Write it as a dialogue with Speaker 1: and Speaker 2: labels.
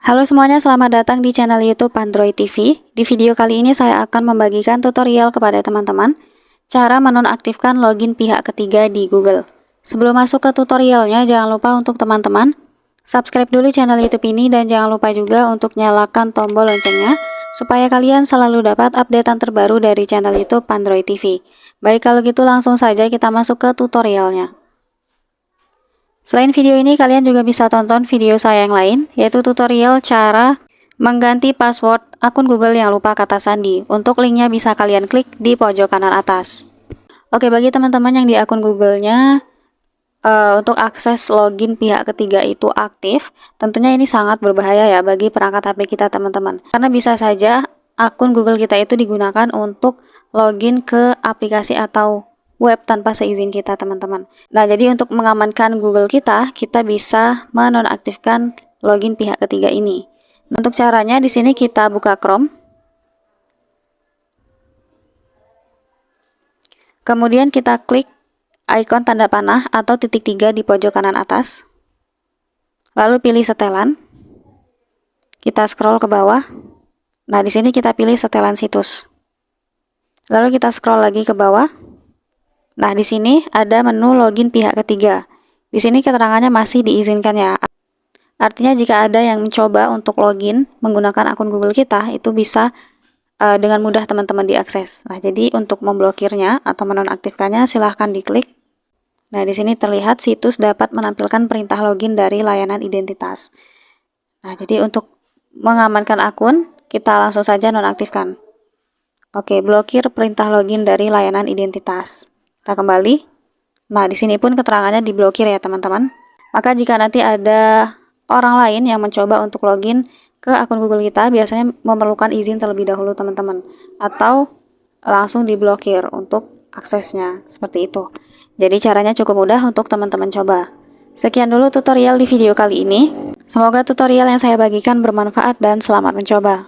Speaker 1: Halo semuanya, selamat datang di channel YouTube Android TV. Di video kali ini saya akan membagikan tutorial kepada teman-teman cara menonaktifkan login pihak ketiga di Google. Sebelum masuk ke tutorialnya, jangan lupa untuk teman-teman subscribe dulu channel YouTube ini dan jangan lupa juga untuk nyalakan tombol loncengnya supaya kalian selalu dapat updatean terbaru dari channel YouTube Android TV. Baik, kalau gitu langsung saja kita masuk ke tutorialnya. Selain video ini, kalian juga bisa tonton video saya yang lain, yaitu tutorial cara mengganti password akun Google yang lupa kata sandi. Untuk linknya bisa kalian klik di pojok kanan atas. Oke, bagi teman-teman yang di akun Google-nya, untuk akses login pihak ketiga itu aktif, tentunya ini sangat berbahaya ya bagi perangkat HP kita teman-teman. Karena bisa saja akun Google kita itu digunakan untuk login ke aplikasi atau web tanpa seizin kita teman-teman. Nah, jadi untuk mengamankan Google kita bisa menonaktifkan login pihak ketiga ini. Untuk caranya di sini kita buka Chrome. Kemudian kita klik ikon tanda panah atau titik 3 di pojok kanan atas. Lalu pilih setelan. Kita scroll ke bawah. Nah, di sini kita pilih setelan situs. Lalu kita scroll lagi ke bawah. Nah, di sini ada menu login pihak ketiga. Di sini keterangannya masih diizinkan ya. Artinya jika ada yang mencoba untuk login menggunakan akun Google kita, itu bisa dengan mudah teman-teman diakses. Nah, jadi untuk memblokirnya atau menonaktifkannya silahkan diklik. Nah, di sini terlihat situs dapat menampilkan perintah login dari layanan identitas. Nah, jadi untuk mengamankan akun, kita langsung saja nonaktifkan. Oke, blokir perintah login dari layanan identitas. Kita kembali. Nah, di sini pun keterangannya diblokir ya teman-teman. Maka jika nanti ada orang lain yang mencoba untuk login ke akun Google kita, biasanya memerlukan izin terlebih dahulu teman-teman. Atau langsung diblokir untuk aksesnya, seperti itu. Jadi caranya cukup mudah untuk teman-teman coba. Sekian dulu tutorial di video kali ini. Semoga tutorial yang saya bagikan bermanfaat dan selamat mencoba.